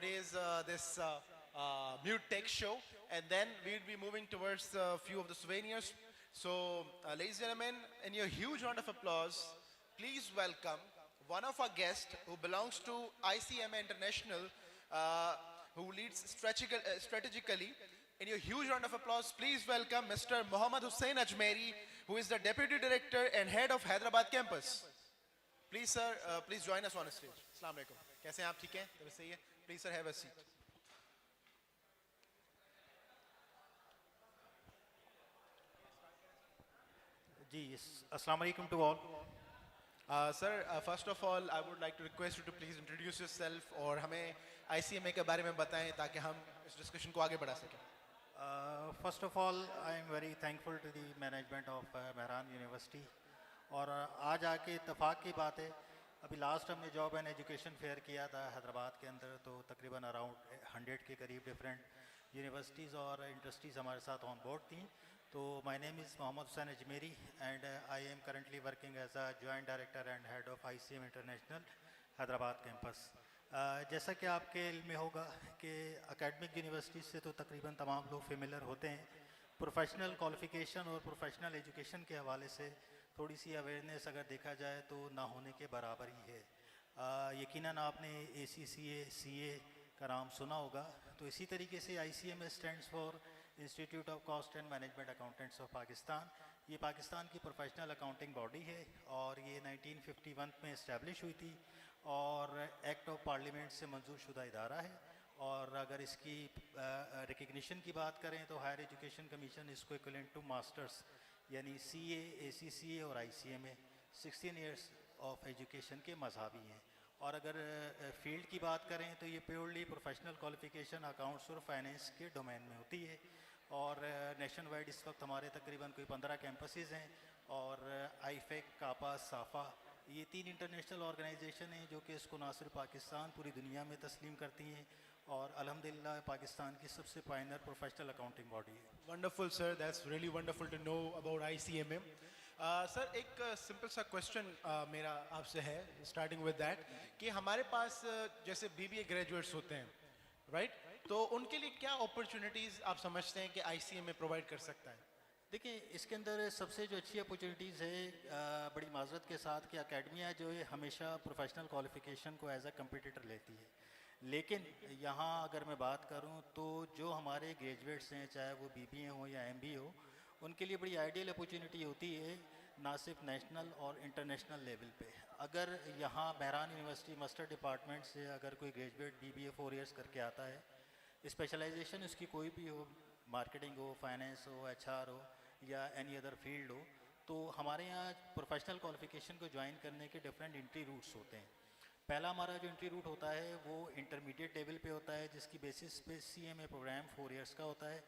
today's Mute Tech show, and then we'll be moving towards a few of the souvenirs. So, ladies and gentlemen, in your huge round of applause, please welcome one of our guests who belongs to ICMA International, who leads strategically. In your huge round of applause, please welcome Mr. Mohammad Hussain Ajmeri, who is the Deputy Director and Head of Hyderabad Campus. Please, sir, please join us on the stage. Assalamu alaikum. कैसे हैं आप ठीक हैं? तबीयत सही है? Please, sir, have a seat. जी, अस्सलाम वालेकुम to all. Sir, first of all, I would like to request you to please introduce yourself और हमें ICMA के बारे में बताएं ताकि हम इस discussion को आगे बढ़ा सकें. First of all, I am very thankful to the management of Mehran University. और आज आके इत्तेफाक की बात है, अभी लास्ट हमने जॉब एंड एजुकेशन फेयर किया था हैदराबाद के अंदर, तो तकरीबन अराउंड 100 के करीब डिफरेंट यूनिवर्सिटीज़ और इंडस्ट्रीज़ हमारे साथ ऑन बोर्ड थी. तो my name is Mohammed Hussain Ajmeri and I am currently working as a joint director and head of ICM international Hyderabad campus. जैसा कि आपके इल्म में होगा कि एकेडमिक यूनिवर्सिटीज़ से तो तकरीबन तमाम लोग फेमिलियर होते हैं. प्रोफेशनल क्वालिफ़िकेशन और प्रोफेशनल एजुकेशन के हवाले से थोड़ी सी अवेयरनेस अगर देखा जाए तो ना होने के बराबर ही है. यकीनन आपने ACCA CA का नाम सुना होगा. तो इसी तरीके से ICMA stands for institute of cost and management accountants of Pakistan. ये पाकिस्तान की प्रोफेशनल अकाउंटिंग बॉडी है और ये 1951 में इस्टेब्लिश हुई थी और एक्ट ऑफ पार्लियामेंट से मंजूर शुदा इदारा है. और अगर इसकी रिकग्निशन की बात करें तो हायर एजुकेशन कमीशन इसको इक्विवेलेंट टू मास्टर्स यानी CA ACCA और ICMA 16 ईयर्स ऑफ एजुकेशन के मज़हबी हैं. और अगर फील्ड की बात करें तो ये प्योरली प्रोफेशनल क्वालिफ़िकेशन अकाउंट्स और फाइनेंस के डोमेन में होती है. और नेशन वाइड इस वक्त हमारे तकरीबन कोई 15 कैंपसेस हैं और IFEC, कापा, साफा ये 3 इंटरनेशनल ऑर्गेनाइजेशन हैं जो कि इसको ना सिर्फ पाकिस्तान पूरी दुनिया में तस्लीम करती हैं और अल्हम्दुलिल्लाह पाकिस्तान की सबसे पायनियर प्रोफेशनल अकाउंटिंग बॉडी है. Wonderful, sir. That's really wonderful to know about ICMA. Sir एक सिंपल सा क्वेश्चन मेरा आपसे है, स्टार्टिंग विद दैट, कि हमारे पास जैसे BBA ग्रेजुएट्स होते हैं, राइट? तो उनके लिए क्या अपॉर्चुनिटीज़ आप समझते हैं कि ICMA प्रोवाइड कर सकता है? देखिए, इसके अंदर सबसे जो अच्छी अपॉर्चुनिटीज़ है, बड़ी माजरत के साथ कि अकेडमिया जो है हमेशा प्रोफेशनल क्वालिफ़िकेशन को एज अ कम्पिटिटर लेती है. लेकिन यहाँ अगर मैं बात करूँ तो जो हमारे ग्रेजुएट्स हैं, चाहे वो BBA हो या MBA हो, उनके लिए बड़ी आइडियल अपॉर्चुनिटी होती है ना सिर्फ नेशनल और इंटरनेशनल लेवल पे. अगर यहाँ मेहरान यूनिवर्सिटी मास्टर डिपार्टमेंट से अगर कोई ग्रेजुएट BBA 4 ईयर्स करके आता है, स्पेशलाइजेशन उसकी कोई भी हो, मार्केटिंग हो, फाइनेंस हो, HR हो या एनी अदर फील्ड हो, तो हमारे यहाँ प्रोफेशनल क्वालिफ़िकेशन को ज्वाइन करने के डिफरेंट एंट्री रूट्स होते हैं. पहला हमारा जो एंट्री रूट होता है वो इंटरमीडिएट लेवल पे होता है, जिसकी बेसिस पे CMA प्रोग्राम 4 ईयर्स का होता है.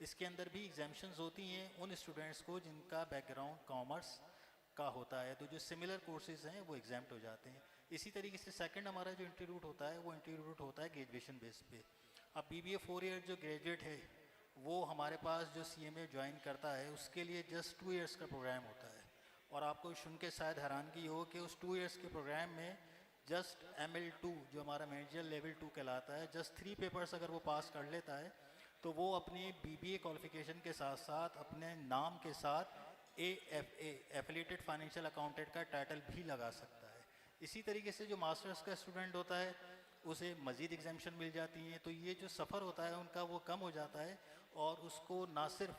इसके अंदर भी एग्जामिशंस होती हैं उन स्टूडेंट्स को जिनका बैकग्राउंड कॉमर्स का होता है, तो जो सिमिलर कोर्सेज हैं वो एग्जाम्प्ट हो जाते हैं. इसी तरीके से सेकंड हमारा जो एंट्री रूट होता है वो एंट्री रूट होता है ग्रेजुएशन बेस पे. अब BBA 4 ईयर जो ग्रेजुएट है वो हमारे पास जो CMA ज्वाइन करता है उसके लिए जस्ट 2 ईयर्स का प्रोग्राम होता है. और आपको सुन के शायद हैरानगी हो कि उस 2 ईयर्स के प्रोग्राम में जस्ट ML2 जो हमारा मैनेजर लेवल 2 कहलाता है, जस्ट 3 पेपर्स अगर वो पास कर लेता है तो वो अपनी BBA क्वालिफ़िकेशन के साथ साथ अपने नाम के साथ AFA एफिलिएटेड फाइनेंशियल अकाउंटेंट का टाइटल भी लगा सकता है. इसी तरीके से जो मास्टर्स का स्टूडेंट होता है उसे मज़ीद एग्जामिशन मिल जाती हैं. तो ये जो सफ़र होता है उनका वो कम हो जाता है और उसको ना सिर्फ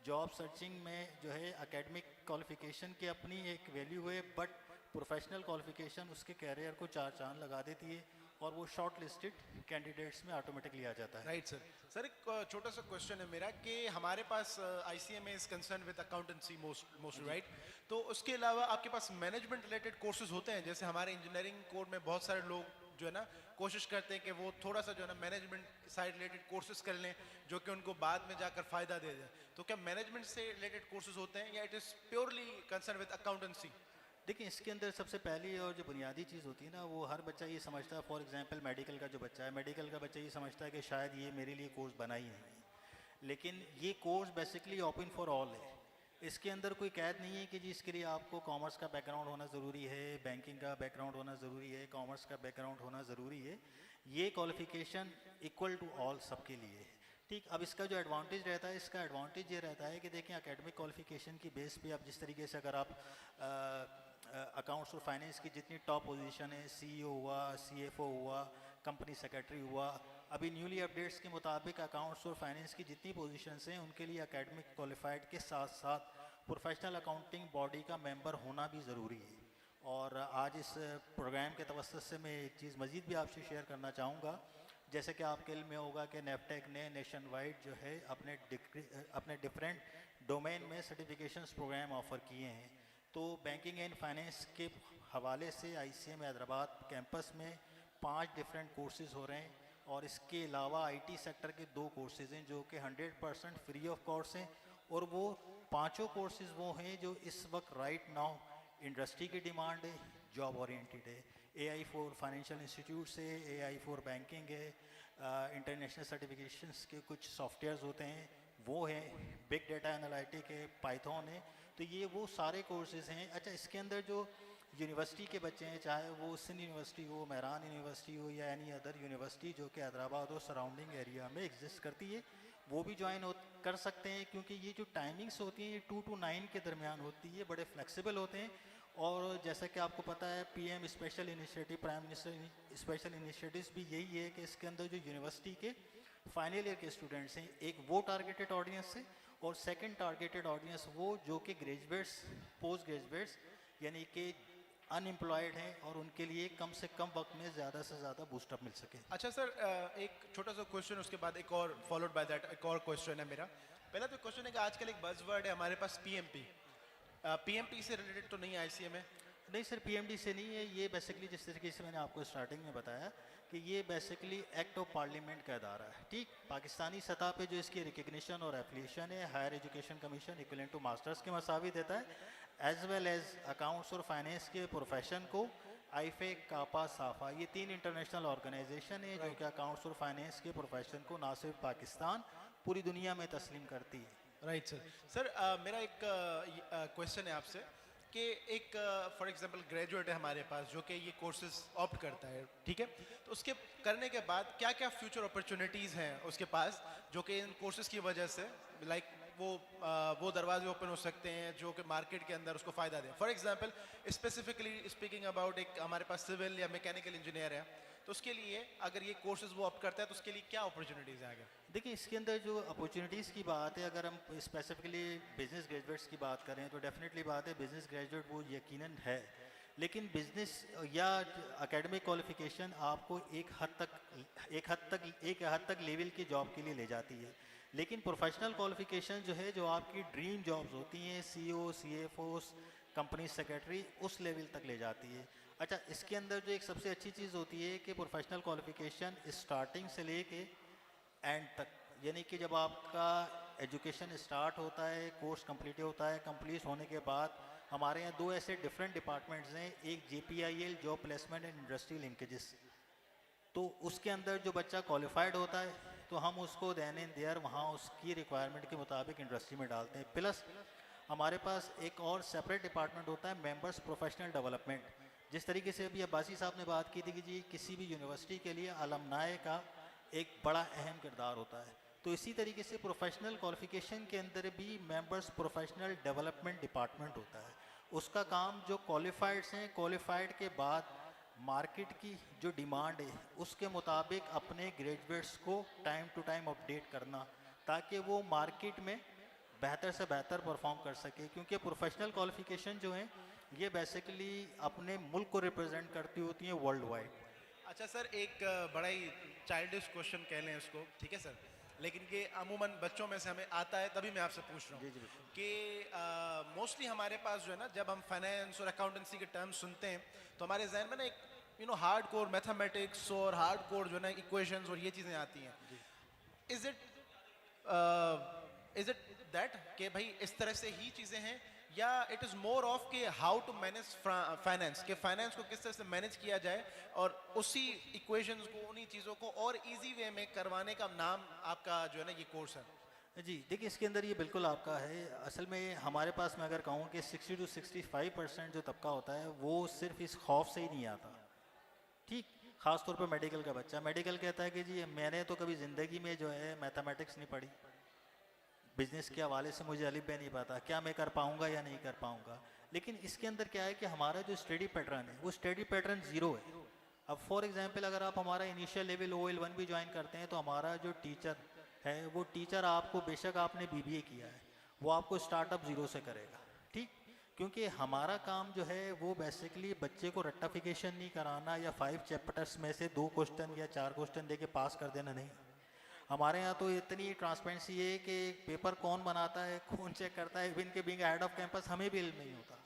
जॉब सर्चिंग में जो है एकेडमिक क्वालिफ़िकेशन की अपनी एक वैल्यू है, बट प्रोफेशनल क्वालिफ़िकेशन उसके कैरियर को 4 चांद लगा देती है और वो शॉर्ट लिस्टेड कैंडिडेट्स में ऑटोमेटिकली आ जाता है. Right sir. सर एक छोटा सा क्वेश्चन है मेरा कि हमारे पास ICMA is concern with accountancy most right, तो उसके अलावा आपके पास मैनेजमेंट रिलेटेड कोर्सेज होते हैं? जैसे हमारे इंजीनियरिंग कोड में बहुत सारे लोग जो है ना कोशिश करते हैं कि वो थोड़ा सा जो है ना मैनेजमेंट साइड रिलेटेड कोर्सेज कर लें जो कि उनको बाद में जाकर फ़ायदा दे दें. तो क्या मैनेजमेंट से रिलेटेड कोर्सेज होते हैं या it is purely concern with accountancy? देखिए, इसके अंदर सबसे पहली और जो बुनियादी चीज़ होती है ना, वो हर बच्चा ये समझता है, फॉर एग्जांपल मेडिकल का जो बच्चा है, मेडिकल का बच्चा ये समझता है कि शायद ये मेरे लिए कोर्स बना ही नहीं है. लेकिन ये course basically open for all है. इसके अंदर कोई कैद नहीं है कि जी इसके लिए आपको कॉमर्स का बैकग्राउंड होना ज़रूरी है, बैंकिंग का बैकग्राउंड होना ज़रूरी है, कॉमर्स का बैकग्राउंड होना ज़रूरी है। ये क्वालिफ़िकेशन इक्वल टू ऑल सबके लिए है। ठीक, अब इसका जो एडवांटेज रहता है, इसका एडवांटेज ये रहता है कि देखें एकेडमिक क्वालिफ़िकेशन की बेस पे आप जिस तरीके से अगर आप अकाउंट्स और फाइनेंस की जितनी टॉप पोजीशन है, सीईओ हुआ, सीएफओ हुआ, कंपनी सेक्रेटरी हुआ, अभी न्यूली अपडेट्स के मुताबिक अकाउंट्स और फाइनेंस की जितनी पोजीशंस हैं उनके लिए एकेडमिक क्वालिफाइड के साथ साथ प्रोफेशनल अकाउंटिंग बॉडी का मेंबर होना भी ज़रूरी है। और आज इस प्रोग्राम के तवस्सुत से मैं एक चीज़ मज़ीद भी आपसे शेयर करना चाहूँगा। जैसे कि आपके इल्म में होगा कि नेफ्टेक ने नेशन वाइड जो है अपने डिफरेंट डोमेन में सर्टिफिकेशंस प्रोग्राम ऑफ़र किए हैं। तो बैंकिंग एंड फाइनेंस के हवाले से ICM हैदराबाद कैंपस में 5 डिफरेंट कोर्सेज़ हो रहे हैं और इसके अलावा IT सेक्टर के 2 कोर्सेज़ हैं जो कि 100% फ्री ऑफ कॉस्ट हैं। और वो पांचों कोर्सेज़ वो हैं जो इस वक्त राइट नाउ इंडस्ट्री की डिमांड है, जॉब ओरिएंटेड है। AI फॉर फाइनेंशियल इंस्टीट्यूट है, AI फॉर बैंकिंग है, इंटरनेशनल सर्टिफिकेशंस के कुछ सॉफ्टवेयर्स होते हैं वो हैं, बिग डेटा एनालिटिक है, पाइथन है। तो ये वो सारे कोर्सेज़ हैं। अच्छा, इसके अंदर जो यूनिवर्सिटी के बच्चे हैं, चाहे वो सिंध यूनिवर्सिटी हो, मेहरान यूनिवर्सिटी हो या एनी अदर यूनिवर्सिटी जो कि हैदराबाद और सराउंडिंग एरिया में एग्जिस्ट करती है, वो भी ज्वाइन कर सकते हैं। क्योंकि ये जो टाइमिंग्स होती हैं ये 2 to 9 के दरमियान होती है, बड़े फ्लेक्सिबल होते हैं। और जैसा कि आपको पता है PM special initiative, prime minister special initiatives भी यही है कि इसके अंदर जो यूनिवर्सिटी के फाइनल ईयर के स्टूडेंट्स हैं, एक वो टारगेटेड ऑडियंस है और सेकंड टारगेटेड ऑडियंस वो जो कि ग्रेजुएट्स, पोस्ट ग्रेजुएट्स यानी कि अनएम्प्लॉयड हैं और उनके लिए कम से कम वक्त में ज़्यादा से ज़्यादा बूस्टअप मिल सके। अच्छा सर, एक छोटा सा क्वेश्चन, उसके बाद एक और फॉलोड बाय दैट एक और क्वेश्चन है मेरा। पहला तो क्वेश्चन है कि आजकल एक बज़वर्ड है हमारे पास PMP। PMP से रिलेटेड तो नहीं है ICM में? नहीं सर, PMD से नहीं है। ये बेसिकली जिस तरीके से मैंने आपको स्टार्टिंग में बताया कि ये बेसिकली एक्ट ऑफ पार्लियामेंट का अदारा है। ठीक, पाकिस्तानी सतह पे जो इसकी रिकग्निशन और एप्लीकेशन है, higher education commission equivalent to masters के मसावी देता है, एज वेल एज अकाउंट्स और फाइनेंस के प्रोफेशन को IFE, कापा, साफा, ये 3 इंटरनेशनल ऑर्गेनाइजेशन है जो कि अकाउंट्स और फाइनेंस के प्रोफेशन को ना सिर्फ पाकिस्तान, पूरी दुनिया में तस्लीम करती है। Right sir. सर मेरा एक क्वेश्चन है आपसे कि एक फॉर एग्जांपल ग्रेजुएट है हमारे पास जो कि ये कोर्सेज ऑप्ट करता है, ठीक है, तो उसके करने के बाद क्या क्या फ्यूचर अपॉर्चुनिटीज़ हैं उसके पास जो कि इन कोर्सेज की वजह से लाइक वो दरवाजे ओपन हो सकते हैं जो कि मार्केट के अंदर उसको फ़ायदा दें। For example specifically speaking about, एक हमारे पास सिविल या मैकेनिकल इंजीनियर है, तो उसके लिए अगर ये कोर्सेज वो ऑप्ट करता है तो उसके लिए क्या अपॉर्चुनिटीज़ आएगा? देखिए, इसके अंदर जो अपॉर्चुनिटीज़ की बात है, अगर हम स्पेसिफिकली बिजनेस ग्रेजुएट्स की बात करें तो डेफिनेटली बात है बिजनेस ग्रेजुएट वो यकीनन है। लेकिन बिजनेस या एकेडमिक क्वालिफिकेशन आपको एक हद तक लेवल की जॉब के लिए ले जाती है। लेकिन प्रोफेशनल क्वालिफिकेशन जो है, जो आपकी ड्रीम जॉब्स होती हैं, CEO, CFOs, कंपनी सेक्रेटरी, उस लेवल तक ले जाती है। अच्छा, इसके अंदर जो एक सबसे अच्छी चीज़ होती है कि प्रोफेशनल क्वालिफिकेशन स्टार्टिंग से लेके एंड तक, यानी कि जब आपका एजुकेशन स्टार्ट होता है, कोर्स कंप्लीट होता है, कंप्लीट होने के बाद हमारे यहाँ 2 ऐसे डिफरेंट डिपार्टमेंट्स हैं, एक JPIL job placement and industry linkages. तो उसके अंदर जो बच्चा क्वालिफाइड होता है तो हम उसको देन एंड देयर वहाँ उसकी रिक्वायरमेंट के मुताबिक इंडस्ट्री में डालते हैं। प्लस हमारे पास एक और सेपरेट डिपार्टमेंट होता है मेंबर्स प्रोफेशनल डेवलपमेंट। जिस तरीके से अभी अब्बासी साहब ने बात की थी कि जी किसी भी यूनिवर्सिटी के लिए अलमनाए का एक बड़ा अहम किरदार होता है, तो इसी तरीके से प्रोफेशनल क्वालिफिकेशन के अंदर भी मेंबर्स प्रोफेशनल डेवलपमेंट डिपार्टमेंट होता है। उसका काम जो क्वालिफाइड्स हैं, क्वालिफाइड के बाद मार्केट की जो डिमांड है उसके मुताबिक अपने ग्रेजुएट्स को टाइम टू टाइम अपडेट करना, ताकि वो मार्केट में बेहतर से बेहतर परफॉर्म कर सके। क्योंकि प्रोफेशनल क्वालिफिकेशन जो है ये बेसिकली अपने मुल्क को रिप्रेजेंट करती होती हैं वर्ल्ड वाइड। अच्छा सर, एक बड़ा ही चाइल्डिश क्वेश्चन कह लें उसको, ठीक है सर, लेकिन ये अमूमन बच्चों में से हमें आता है तभी मैं आपसे पूछ रहा हूँ कि मोस्टली हमारे पास जो है ना, जब हम फाइनेंस और अकाउंटेंसी के टर्म्स सुनते हैं तो हमारे जहन में ना एक हार्ड कोर मैथमेटिक्स और हार्ड कोर जो है ना इक्वेशंस और ये चीज़ें आती हैं। इज इट दैट कि भाई इस तरह से ही चीज़ें हैं, या इट इज़ मोर ऑफ के हाउ टू मैनेज फाइनेंस, के फाइनेंस को किस तरह से मैनेज किया जाए और उसी इक्वेशंस को, उन्हीं चीज़ों को और इजी वे में करवाने का नाम आपका जो है ना ये कोर्स है? जी देखिए, इसके अंदर ये बिल्कुल आपका है। असल में हमारे पास मैं अगर कहूँ कि 60 to 65% जो तबका होता है वो सिर्फ इस खौफ से ही नहीं आता। ठीक, खास तौर पे मेडिकल का बच्चा मेडिकल कहता है कि जी मैंने तो कभी ज़िंदगी में जो है मैथमेटिक्स नहीं पढ़ी, बिजनेस के हवाले से मुझे अलिफ बे नहीं पता, क्या मैं कर पाऊंगा या नहीं कर पाऊंगा। लेकिन इसके अंदर क्या है कि हमारा जो स्टडी पैटर्न है वो स्टडी पैटर्न ज़ीरो है। अब फॉर एग्जांपल अगर आप हमारा इनिशियल लेवल OL1 भी ज्वाइन करते हैं तो हमारा जो टीचर है वो टीचर आपको, बेशक आपने BBA किया है, वो आपको स्टार्टअप ज़ीरो से करेगा। ठीक, क्योंकि हमारा काम जो है वो बेसिकली बच्चे को रट्टाफिकेशन नहीं कराना या 5 चैप्टर्स में से 2 क्वेश्चन या 4 क्वेश्चन दे के पास कर देना नहीं। हमारे यहाँ तो इतनी ट्रांसपेरेंसी है कि पेपर कौन बनाता है, कौन चेक करता है, इवन के बीइंग हेड ऑफ कैंपस हमें भी इल्म नहीं होता।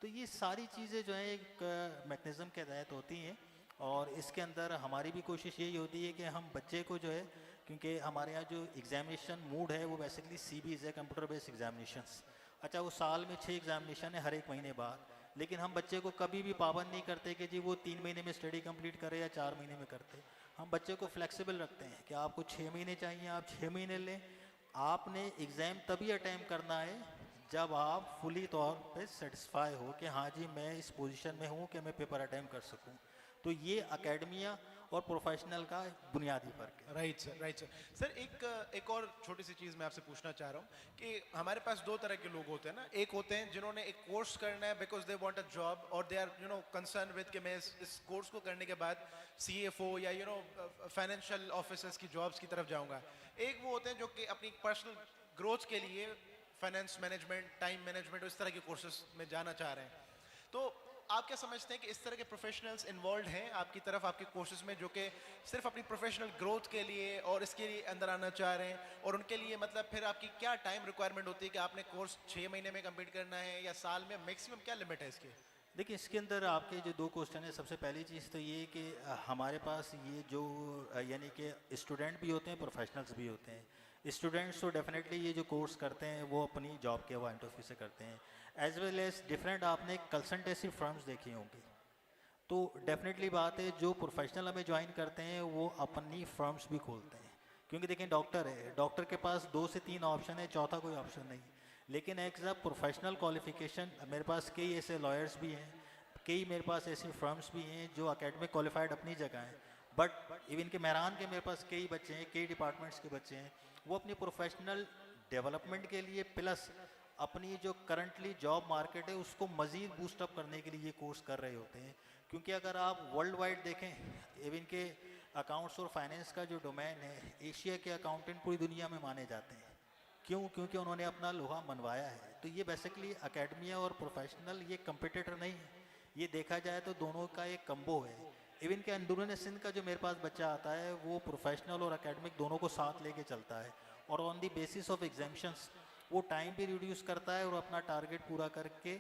तो ये सारी चीज़ें जो है एक मैकेनिज़्म के तहत होती हैं और इसके अंदर हमारी भी कोशिश यही होती है कि हम बच्चे को जो है, क्योंकि हमारे यहाँ जो एग्जामिनेशन मूड है वो बेसिकली CBs है, कंप्यूटर बेस्ड एग्जामिनेशंस। अच्छा, वो साल में 6 एग्जामिनेशन है हर एक महीने बाद, लेकिन हम बच्चे को कभी भी पाबंद नहीं करते कि जी वो 3 महीने में स्टडी कंप्लीट करे या 4 महीने में करते। हम बच्चे को फ्लेक्सिबल रखते हैं कि आपको 6 महीने चाहिए, आप 6 महीने लें। आपने एग्ज़ाम तभी अटैम्प्ट करना है जब आप फुली तौर पे सेटिस्फाई हो कि हाँ जी मैं इस पोजीशन में हूँ कि मैं पेपर अटैम्प्ट कर सकूँ। तो ये एकेडमिया और प्रोफेशनल का बुनियादी फ़र्क है। Right sir, right sir. Sir एक और छोटी सी चीज़ मैं आपसे पूछना चाह रहा हूँ कि हमारे पास दो तरह के लोग होते हैं ना। एक होते हैं जिन्होंने एक कोर्स करना है because they want a job और दे आर कंसर्न विद कि मैं इस कोर्स को करने के बाद CFO या फाइनेंशियल ऑफिसर्स की जॉब्स की तरफ जाऊँगा। एक वो होते हैं जो कि अपनी पर्सनल ग्रोथ के लिए फाइनेंस मैनेजमेंट, टाइम मैनेजमेंट, इस तरह के कोर्सेज में जाना चाह रहे हैं। तो आप क्या समझते हैं कि इस तरह के प्रोफेशनल्स इन्वॉल्व हैं आपकी तरफ, आपके कोर्सेज में, जो कि सिर्फ अपनी प्रोफेशनल ग्रोथ के लिए और इसके लिए अंदर आना चाह रहे हैं? और उनके लिए मतलब फिर आपकी क्या टाइम रिक्वायरमेंट होती है कि आपने कोर्स 6 महीने में कंप्लीट करना है या साल में? मैक्सिमम क्या लिमिट है इसकी? देखिए, इसके अंदर आपके जो 2 क्वेश्चन है, सबसे पहली चीज़ तो ये कि हमारे पास ये जो यानी कि स्टूडेंट भी होते हैं, प्रोफेशनल्स भी होते हैं। स्टूडेंट्स तो डेफिनेटली ये जो कोर्स करते हैं वो अपनी जॉब के पॉइंट ऑफ व्यू से करते हैं, एज वेल एज डिफरेंट आपने कंसल्टेंसी फर्म्स देखी होंगी। तो डेफिनेटली बात है, जो प्रोफेशनल हमें ज्वाइन करते हैं वो अपनी फर्म्स भी खोलते हैं, क्योंकि देखें डॉक्टर है, डॉक्टर के पास 2 से 3 ऑप्शन है, चौथा कोई ऑप्शन नहीं। लेकिन एक सब प्रोफेशनल क्वालिफिकेशन, मेरे पास कई ऐसे लॉयर्स भी हैं, कई मेरे पास ऐसी फर्म्स भी हैं जो एकेडमिक क्वालिफाइड अपनी जगह हैं, बट इवन के मेहरान के मेरे पास कई बच्चे हैं, कई डिपार्टमेंट्स के बच्चे हैं, वो अपनी प्रोफेशनल डेवलपमेंट के लिए प्लस अपनी जो करंटली जॉब मार्केट है उसको मज़ीद बूस्टअप करने के लिए ये कोर्स कर रहे होते हैं। क्योंकि अगर आप वर्ल्ड वाइड देखें, इवन के अकाउंट्स और फाइनेंस का जो डोमेन है, एशिया के अकाउंटेंट पूरी दुनिया में माने जाते हैं। क्यों? क्योंकि उन्होंने अपना लोहा मनवाया है। तो ये बेसिकली एकेडमिया और प्रोफेशनल ये कंपिटिटर नहीं है, ये देखा जाए तो दोनों का एक कम्बो है। इवन के अंदरून सिंध का जो मेरे पास बच्चा आता है वो प्रोफेशनल और एकेडमिक दोनों को साथ लेके चलता है, और ऑन द बेसिस ऑफ एग्जामिशंस वो टाइम भी रिड्यूस करता है और अपना टारगेट पूरा करके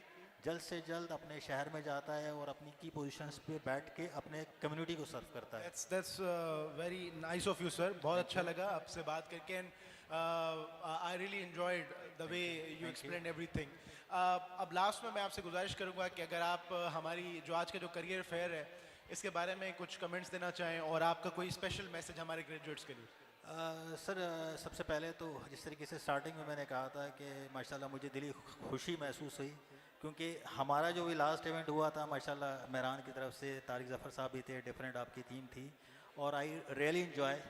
जल्द से जल्द अपने शहर में जाता है और अपनी की पोजीशंस पे बैठ के अपने कम्युनिटी को सर्व करता है। That's very nice of you, sir. बहुत अच्छा लगा आपसे बात करके, and I really enjoyed the way you explained everything. अब लास्ट में मैं आपसे गुजारिश करूंगा कि अगर आप हमारी जो आज का जो करियर फेयर है इसके बारे में कुछ कमेंट्स देना चाहें और आपका कोई स्पेशल मैसेज हमारे ग्रेजुएट्स के लिए। सर सबसे पहले तो जिस तरीके से स्टार्टिंग में मैंने कहा था कि माशाल्लाह मुझे दिली खुशी महसूस हुई, क्योंकि हमारा जो भी लास्ट इवेंट हुआ था माशाल्लाह मेहरान की तरफ से तारिक ज़फ़र साहब भी थे, डिफरेंट आपकी टीम थी, और आई रियली इन्जॉय।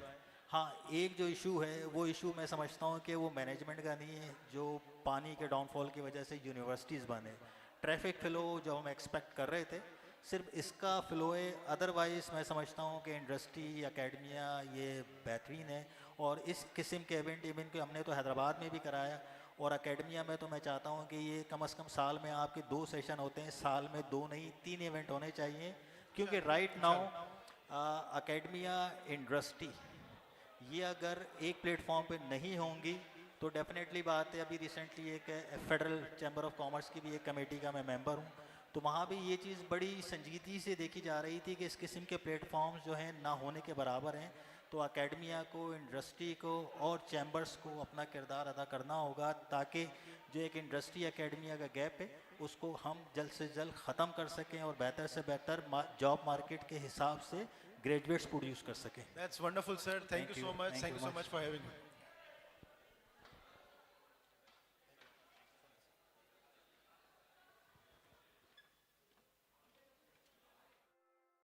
हाँ, एक जो इशू है वो इशू मैं समझता हूँ कि वो मैनेजमेंट का नहीं है, जो पानी के डाउनफॉल की वजह से यूनिवर्सिटीज़ बने, ट्रैफिक फ़्लो जो हम एक्सपेक्ट कर रहे थे सिर्फ इसका फ़्लो है। अदरवाइज़ मैं समझता हूँ कि इंडस्ट्री एकेडमिया ये बेहतरीन है, और इस किस्म के इवेंट को हमने तो हैदराबाद में भी कराया, और एकेडमिया में तो मैं चाहता हूँ कि ये कम से कम साल में आपके 2 सेशन होते हैं, साल में 2 नहीं 3 इवेंट होने चाहिए, क्योंकि राइट नाउ एकेडमिया इंडस्ट्री ये अगर एक प्लेटफॉर्म पे नहीं होंगी तो डेफिनेटली बात है। अभी रिसेंटली एक फेडरल चैम्बर ऑफ कॉमर्स की भी एक कमेटी का मैं मेंबर हूँ, तो वहाँ भी ये चीज़ बड़ी संजीदगी से देखी जा रही थी कि इस किस्म के प्लेटफॉर्म्स जो हैं ना होने के बराबर हैं। तो एकेडमिया को, इंडस्ट्री को और चैम्बर्स को अपना किरदार अदा करना होगा, ताकि जो एक इंडस्ट्री एकेडमिया का गैप है उसको हम जल्द से जल्द ख़त्म कर सकें और बेहतर से बेहतर जॉब मार्केट के हिसाब से ग्रेजुएट्स प्रोड्यूस कर सकें। That's wonderful, sir. Thank you so much. Thank you so much for having me.